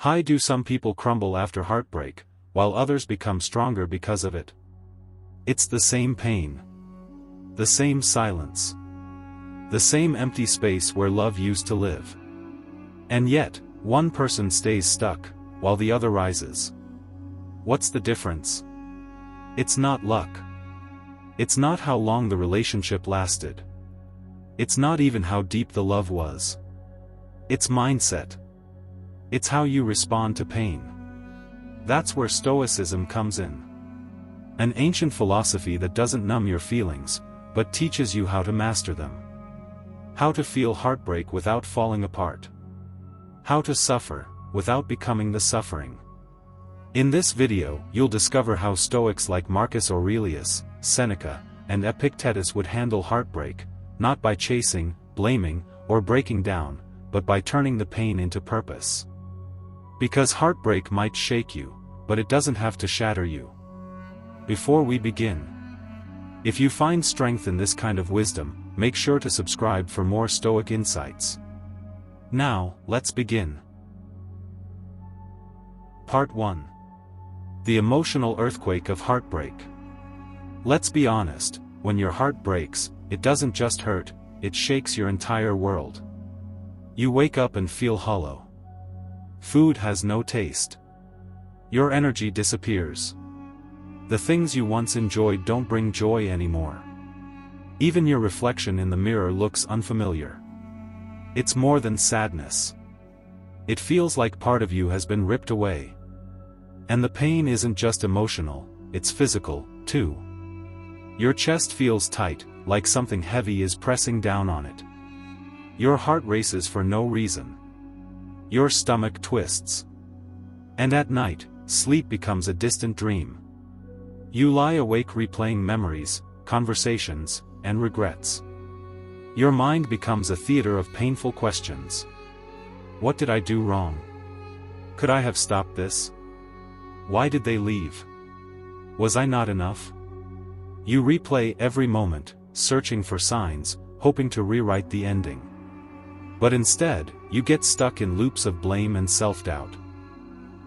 How do some people crumble after heartbreak, while others become stronger because of it? It's the same pain. The same silence. The same empty space where love used to live. And yet, one person stays stuck, while the other rises. What's the difference? It's not luck. It's not how long the relationship lasted. It's not even how deep the love was. It's mindset. It's how you respond to pain. That's where Stoicism comes in. An ancient philosophy that doesn't numb your feelings, but teaches you how to master them. How to feel heartbreak without falling apart. How to suffer, without becoming the suffering. In this video, you'll discover how Stoics like Marcus Aurelius, Seneca, and Epictetus would handle heartbreak, not by chasing, blaming, or breaking down, but by turning the pain into purpose. Because heartbreak might shake you, but it doesn't have to shatter you. Before we begin, if you find strength in this kind of wisdom, make sure to subscribe for more Stoic insights. Now, let's begin. Part 1. The emotional earthquake of heartbreak. Let's be honest, when your heart breaks, it doesn't just hurt, it shakes your entire world. You wake up and feel hollow. Food has no taste. Your energy disappears. The things you once enjoyed don't bring joy anymore. Even your reflection in the mirror looks unfamiliar. It's more than sadness. It feels like part of you has been ripped away. And the pain isn't just emotional, it's physical, too. Your chest feels tight, like something heavy is pressing down on it. Your heart races for no reason. Your stomach twists. And at night, sleep becomes a distant dream. You lie awake replaying memories, conversations, and regrets. Your mind becomes a theater of painful questions. What did I do wrong? Could I have stopped this? Why did they leave? Was I not enough? You replay every moment, searching for signs, hoping to rewrite the ending. But instead, you get stuck in loops of blame and self-doubt.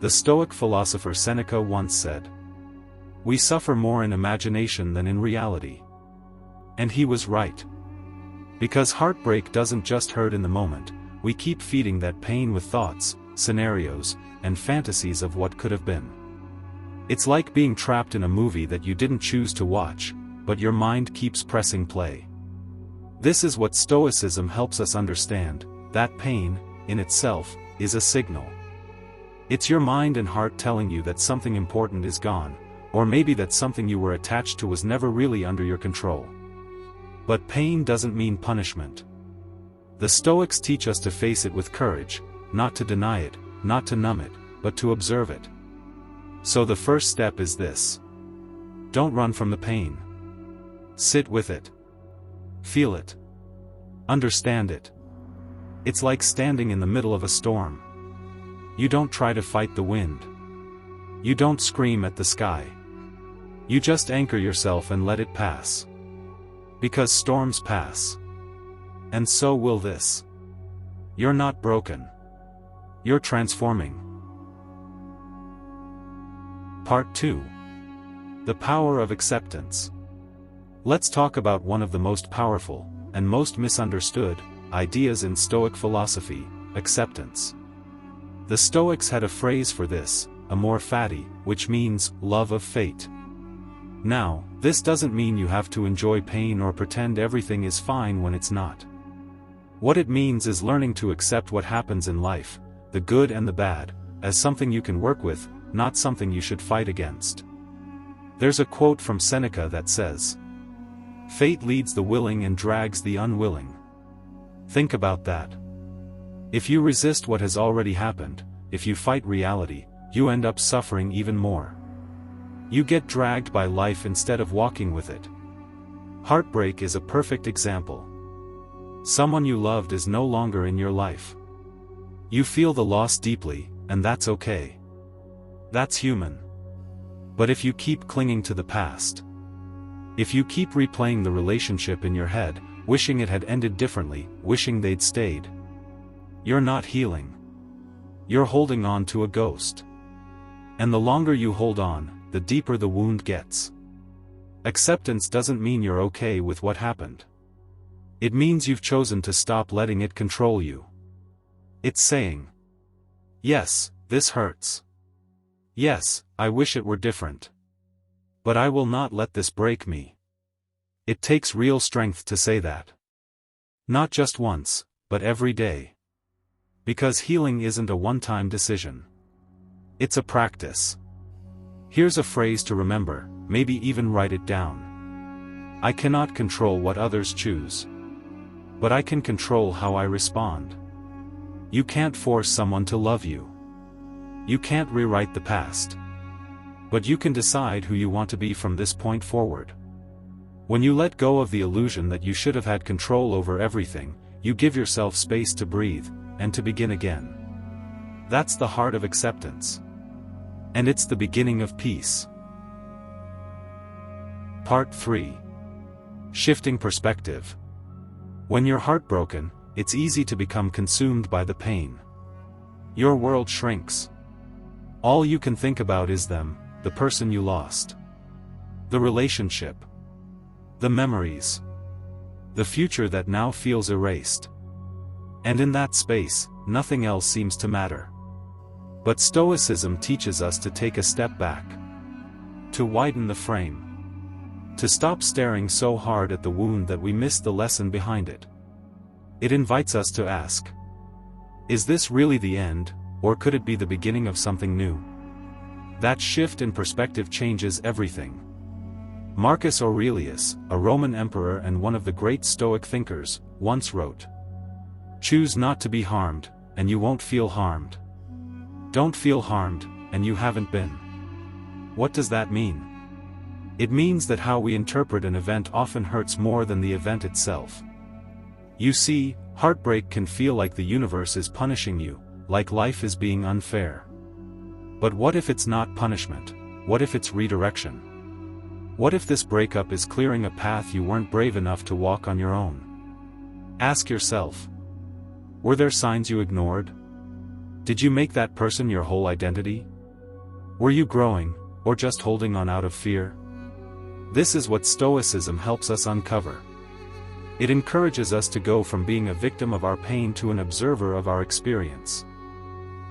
The Stoic philosopher Seneca once said, "We suffer more in imagination than in reality." And he was right. Because heartbreak doesn't just hurt in the moment, we keep feeding that pain with thoughts, scenarios, and fantasies of what could have been. It's like being trapped in a movie that you didn't choose to watch, but your mind keeps pressing play. This is what Stoicism helps us understand, that pain, in itself, is a signal. It's your mind and heart telling you that something important is gone, or maybe that something you were attached to was never really under your control. But pain doesn't mean punishment. The Stoics teach us to face it with courage, not to deny it, not to numb it, but to observe it. So the first step is this. Don't run from the pain. Sit with it. Feel it. Understand it. It's like standing in the middle of a storm. You don't try to fight the wind. You don't scream at the sky. You just anchor yourself and let it pass. Because storms pass. And so will this. You're not broken. You're transforming. Part 2. The power of acceptance. Let's talk about one of the most powerful, and most misunderstood, ideas in Stoic philosophy, acceptance. The Stoics had a phrase for this, amor fati, which means, love of fate. Now, this doesn't mean you have to enjoy pain or pretend everything is fine when it's not. What it means is learning to accept what happens in life, the good and the bad, as something you can work with, not something you should fight against. There's a quote from Seneca that says, "Fate leads the willing and drags the unwilling." Think about that. If you resist what has already happened, if you fight reality, you end up suffering even more. You get dragged by life instead of walking with it. Heartbreak is a perfect example. Someone you loved is no longer in your life. You feel the loss deeply, and that's okay. That's human. But if you keep clinging to the past, if you keep replaying the relationship in your head, wishing it had ended differently, wishing they'd stayed, you're not healing. you're holding on to a ghost. And the longer you hold on, the deeper the wound gets. Acceptance doesn't mean you're okay with what happened. It means you've chosen to stop letting it control you. It's saying, yes, this hurts. Yes, I wish it were different. But I will not let this break me. It takes real strength to say that. Not just once, but every day. Because healing isn't a one-time decision. It's a practice. Here's a phrase to remember, maybe even write it down. I cannot control what others choose. But I can control how I respond. You can't force someone to love you. You can't rewrite the past. But you can decide who you want to be from this point forward. When you let go of the illusion that you should have had control over everything, you give yourself space to breathe, and to begin again. That's the heart of acceptance. And it's the beginning of peace. Part 3. Shifting perspective. When you're heartbroken, it's easy to become consumed by the pain. Your world shrinks. All you can think about is them, the person you lost. The relationship. The memories. The future that now feels erased. And in that space, nothing else seems to matter. But Stoicism teaches us to take a step back. To widen the frame. To stop staring so hard at the wound that we miss the lesson behind it. It invites us to ask, is this really the end, or could it be the beginning of something new? That shift in perspective changes everything. Marcus Aurelius, a Roman emperor and one of the great Stoic thinkers, once wrote, "Choose not to be harmed, and you won't feel harmed. Don't feel harmed, and you haven't been." What does that mean? It means that how we interpret an event often hurts more than the event itself. You see, heartbreak can feel like the universe is punishing you, like life is being unfair. But what if it's not punishment? What if it's redirection? What if this breakup is clearing a path you weren't brave enough to walk on your own? Ask yourself, were there signs you ignored? Did you make that person your whole identity? Were you growing, or just holding on out of fear? This is what Stoicism helps us uncover. It encourages us to go from being a victim of our pain to an observer of our experience.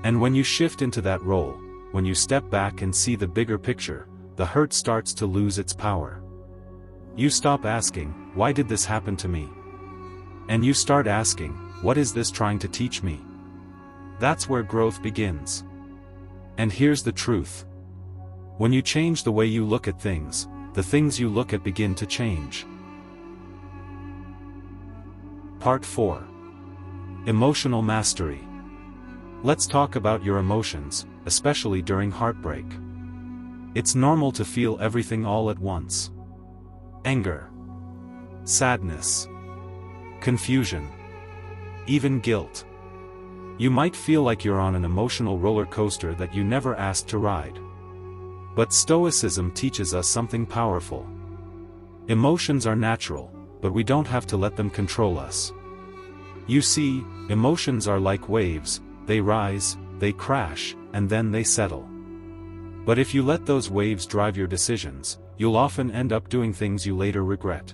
And when you shift into that role, when you step back and see the bigger picture, the hurt starts to lose its power. You stop asking, why did this happen to me? And you start asking, what is this trying to teach me? That's where growth begins. And here's the truth. When you change the way you look at things, the things you look at begin to change. Part 4. Emotional mastery. Let's talk about your emotions, especially during heartbreak. It's normal to feel everything all at once. Anger. Sadness. Confusion. Even guilt. You might feel like you're on an emotional roller coaster that you never asked to ride. But Stoicism teaches us something powerful. Emotions are natural, but we don't have to let them control us. You see, emotions are like waves, they rise, they crash, and then they settle. But if you let those waves drive your decisions, you'll often end up doing things you later regret.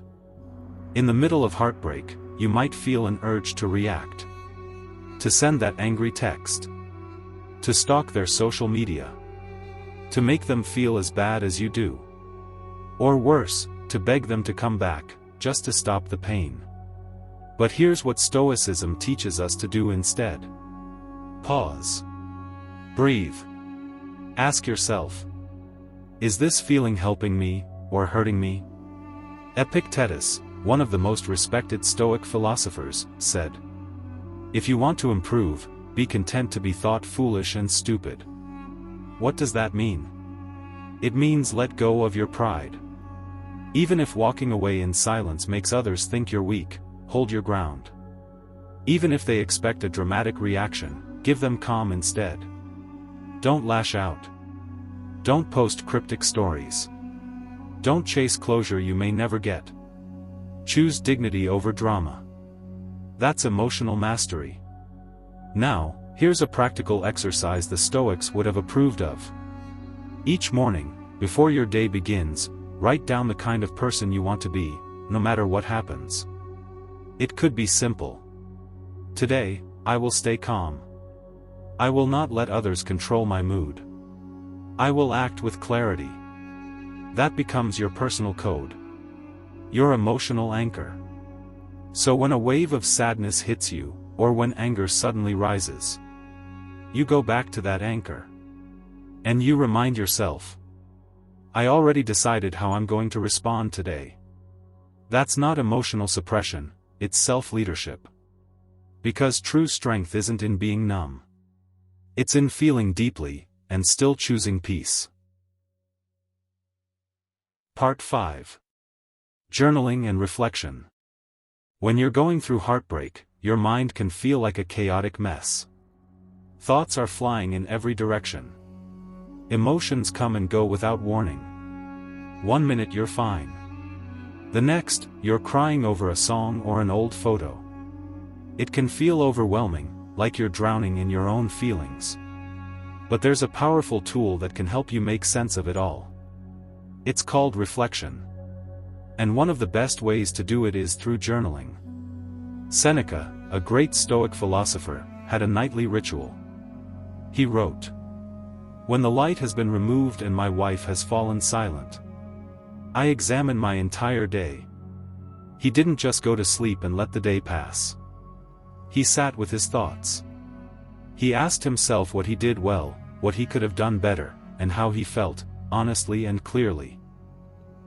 In the middle of heartbreak, you might feel an urge to react. To send that angry text. To stalk their social media. To make them feel as bad as you do. Or worse, to beg them to come back, just to stop the pain. But here's what Stoicism teaches us to do instead. Pause. Breathe. Ask yourself, is this feeling helping me, or hurting me? Epictetus, one of the most respected Stoic philosophers, said, if you want to improve, be content to be thought foolish and stupid. What does that mean? It means let go of your pride. Even if walking away in silence makes others think you're weak, hold your ground. Even if they expect a dramatic reaction, give them calm instead. Don't lash out. Don't post cryptic stories. Don't chase closure you may never get. Choose dignity over drama. That's emotional mastery. Now, Here's a practical exercise the Stoics would have approved of. Each morning, before your day begins, write down the kind of person you want to be, no matter what happens. It could be simple. Today, I will stay calm. I will not let others control my mood. I will act with clarity. That becomes your personal code. Your emotional anchor. So when a wave of sadness hits you, or when anger suddenly rises, you go back to that anchor. And you remind yourself, I already decided how I'm going to respond today. That's not emotional suppression, it's self-leadership. Because true strength isn't in being numb. It's in feeling deeply, and still choosing peace. Part 5. Journaling and reflection. When you're going through heartbreak, your mind can feel like a chaotic mess. Thoughts are flying in every direction. Emotions come and go without warning. One minute you're fine. The next, you're crying over a song or an old photo. It can feel overwhelming, like you're drowning in your own feelings. But there's a powerful tool that can help you make sense of it all. It's called reflection. And one of the best ways to do it is through journaling. Seneca, a great Stoic philosopher, had a nightly ritual. He wrote, "When the light has been removed and my wife has fallen silent, I examine my entire day." He didn't just go to sleep and let the day pass. He sat with his thoughts. He asked himself what he did well, what he could have done better, and how he felt, honestly and clearly.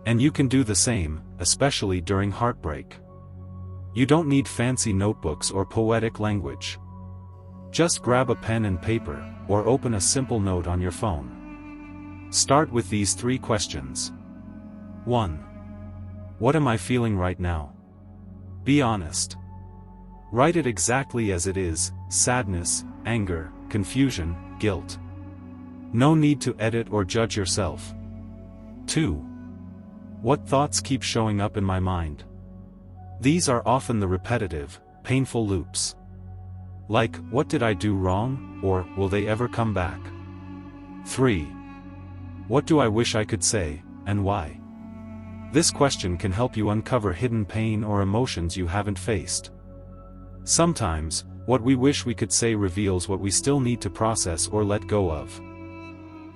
And you can do the same, especially during heartbreak. You don't need fancy notebooks or poetic language. Just grab a pen and paper, or open a simple note on your phone. Start with these 3 questions. 1. What am I feeling right now? Be honest. Write it exactly as it is: sadness, anger, confusion, guilt. No need to edit or judge yourself. 2. What thoughts keep showing up in my mind? These are often the repetitive, painful loops. Like, what did I do wrong, or, will they ever come back? 3. What do I wish I could say, and why? This question can help you uncover hidden pain or emotions you haven't faced. Sometimes, what we wish we could say reveals what we still need to process or let go of.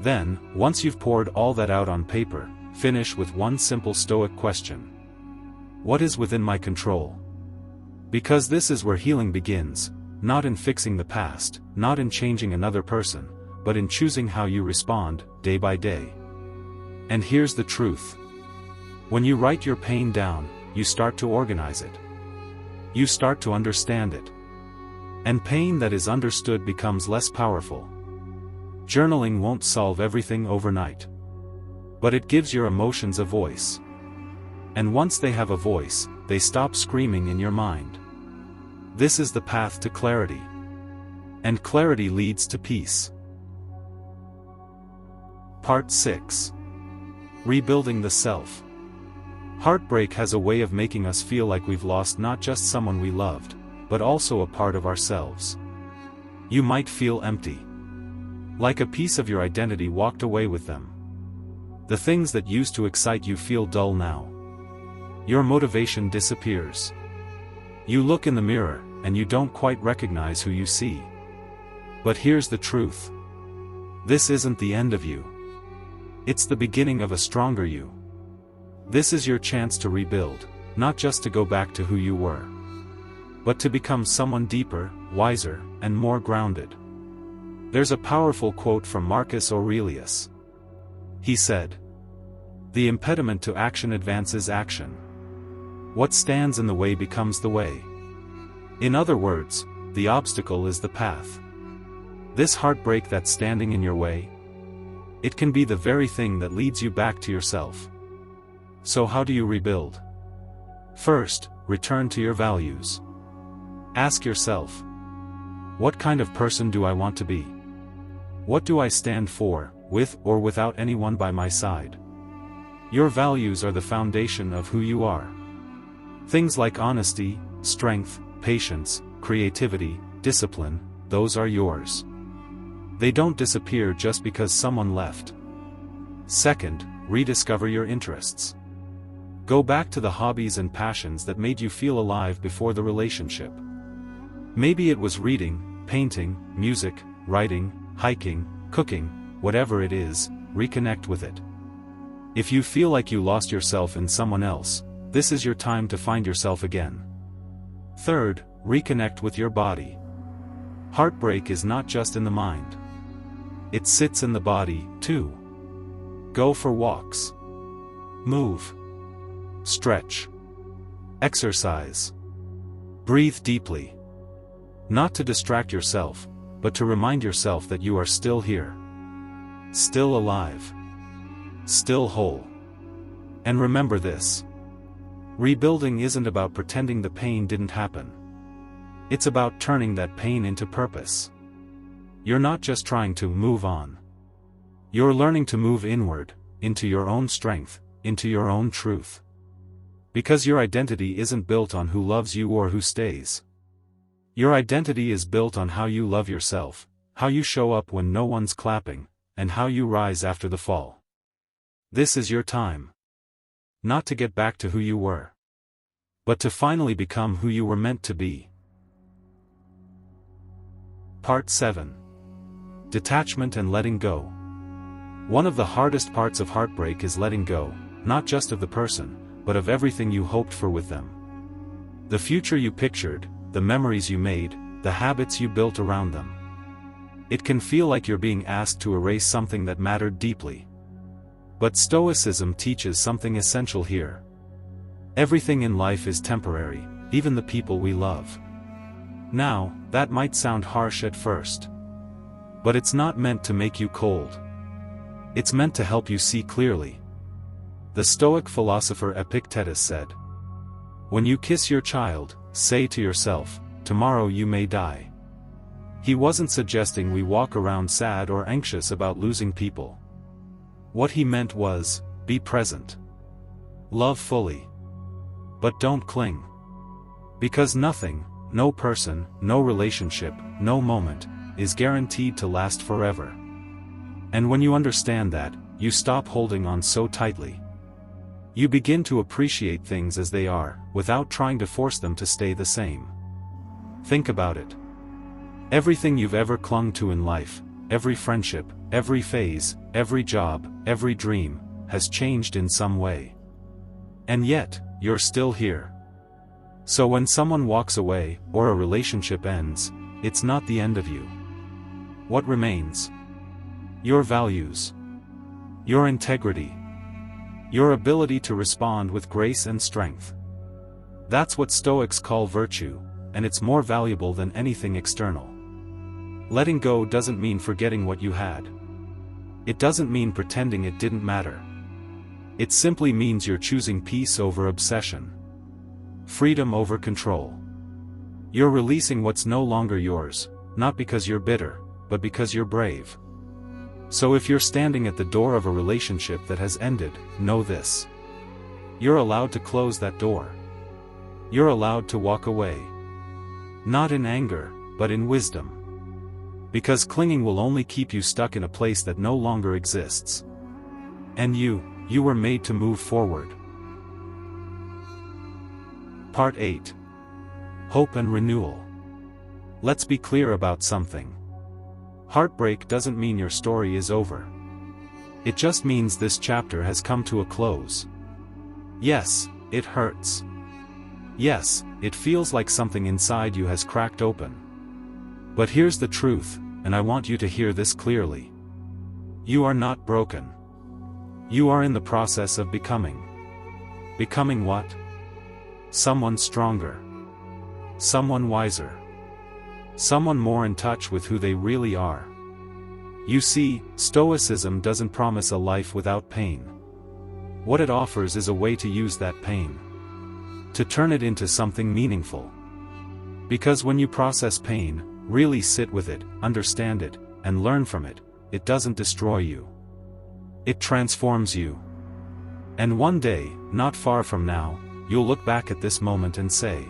Then, once you've poured all that out on paper, finish with one simple Stoic question. What is within my control? Because this is where healing begins, not in fixing the past, not in changing another person, but in choosing how you respond, day by day. And here's the truth. When you write your pain down, you start to organize it. You start to understand it. And pain that is understood becomes less powerful. Journaling won't solve everything overnight. But it gives your emotions a voice. And once they have a voice, they stop screaming in your mind. This is the path to clarity. And clarity leads to peace. Part 6. Rebuilding the self. Heartbreak has a way of making us feel like we've lost not just someone we loved, but also a part of ourselves. You might feel empty. Like a piece of your identity walked away with them. The things that used to excite you feel dull now. Your motivation disappears. You look in the mirror, and you don't quite recognize who you see. But here's the truth. This isn't the end of you. It's the beginning of a stronger you. This is your chance to rebuild, not just to go back to who you were, but to become someone deeper, wiser, and more grounded. There's a powerful quote from Marcus Aurelius. He said, "The impediment to action advances action. What stands in the way becomes the way." In other words, the obstacle is the path. This heartbreak that's standing in your way, it can be the very thing that leads you back to yourself. So how do you rebuild? First, return to your values. Ask yourself, what kind of person do I want to be? What do I stand for, with or without anyone by my side? Your values are the foundation of who you are. Things like honesty, strength, patience, creativity, discipline, those are yours. They don't disappear just because someone left. Second, rediscover your interests. Go back to the hobbies and passions that made you feel alive before the relationship. Maybe it was reading, painting, music, writing, hiking, cooking, whatever it is, reconnect with it. If you feel like you lost yourself in someone else, this is your time to find yourself again. Third, reconnect with your body. Heartbreak is not just in the mind. It sits in the body, too. Go for walks. Move. Stretch. Exercise. Breathe deeply. Not to distract yourself, but to remind yourself that you are still here. Still alive. Still whole. And remember this. Rebuilding isn't about pretending the pain didn't happen. It's about turning that pain into purpose. You're not just trying to move on. You're learning to move inward, into your own strength, into your own truth. Because your identity isn't built on who loves you or who stays. Your identity is built on how you love yourself, how you show up when no one's clapping, and how you rise after the fall. This is your time. Not to get back to who you were, but to finally become who you were meant to be. Part 7. Detachment and letting go. One of the hardest parts of heartbreak is letting go, not just of the person, but of everything you hoped for with them. The future you pictured, the memories you made, the habits you built around them. It can feel like you're being asked to erase something that mattered deeply. But Stoicism teaches something essential here. Everything in life is temporary, even the people we love. Now, that might sound harsh at first. But it's not meant to make you cold. It's meant to help you see clearly. The Stoic philosopher Epictetus said, "When you kiss your child, say to yourself, tomorrow you may die." He wasn't suggesting we walk around sad or anxious about losing people. What he meant was, be present. Love fully. But don't cling. Because nothing, no person, no relationship, no moment, is guaranteed to last forever. And when you understand that, you stop holding on so tightly. You begin to appreciate things as they are, without trying to force them to stay the same. Think about it. Everything you've ever clung to in life, every friendship, every phase, every job, every dream, has changed in some way. And yet, you're still here. So when someone walks away, or a relationship ends, it's not the end of you. What remains? Your values. Your integrity. Your ability to respond with grace and strength. That's what Stoics call virtue, and it's more valuable than anything external. Letting go doesn't mean forgetting what you had. It doesn't mean pretending it didn't matter. It simply means you're choosing peace over obsession. Freedom over control. You're releasing what's no longer yours, not because you're bitter, but because you're brave. So if you're standing at the door of a relationship that has ended, know this. You're allowed to close that door. You're allowed to walk away. Not in anger, but in wisdom. Because clinging will only keep you stuck in a place that no longer exists. And you were made to move forward. Part 8. Hope and renewal. Let's be clear about something. Heartbreak doesn't mean your story is over. It just means this chapter has come to a close. Yes, it hurts. Yes, it feels like something inside you has cracked open. But here's the truth, and I want you to hear this clearly. You are not broken. You are in the process of becoming. Becoming what? Someone stronger. Someone wiser. Someone more in touch with who they really are. You see, Stoicism doesn't promise a life without pain. What it offers is a way to use that pain. To turn it into something meaningful. Because when you process pain, really sit with it, understand it, and learn from it, it doesn't destroy you. It transforms you. And one day, not far from now, you'll look back at this moment and say,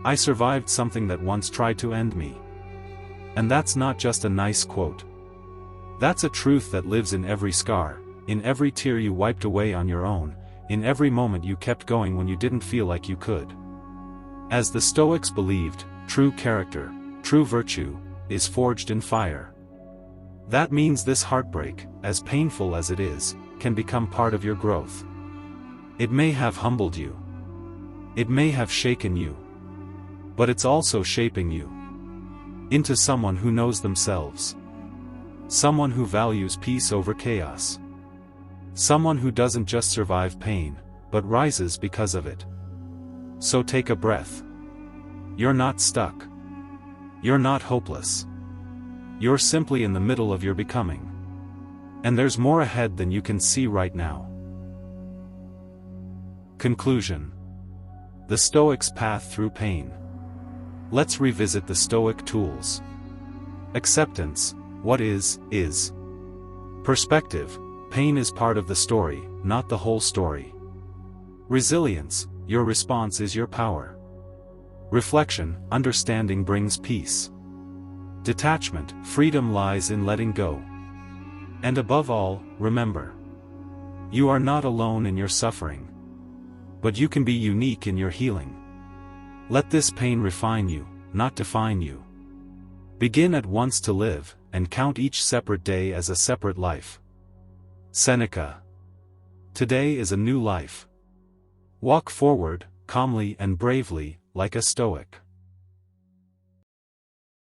I survived something that once tried to end me. And that's not just a nice quote. That's a truth that lives in every scar, in every tear you wiped away on your own, in every moment you kept going when you didn't feel like you could. As the Stoics believed, true character, true virtue, is forged in fire. That means this heartbreak, as painful as it is, can become part of your growth. It may have humbled you. It may have shaken you. But it's also shaping you into someone who knows themselves. Someone who values peace over chaos. Someone who doesn't just survive pain, but rises because of it. So take a breath. You're not stuck. You're not hopeless. You're simply in the middle of your becoming. And there's more ahead than you can see right now. Conclusion. The Stoics' path through pain. Let's revisit the Stoic tools. Acceptance, what is. Perspective, pain is part of the story, not the whole story. Resilience, your response is your power. Reflection, understanding brings peace. Detachment, freedom lies in letting go. And above all, remember. You are not alone in your suffering. But you can be unique in your healing. Let this pain refine you, not define you. Begin at once to live, and count each separate day as a separate life. Seneca. Today is a new life. Walk forward, calmly and bravely, like a Stoic.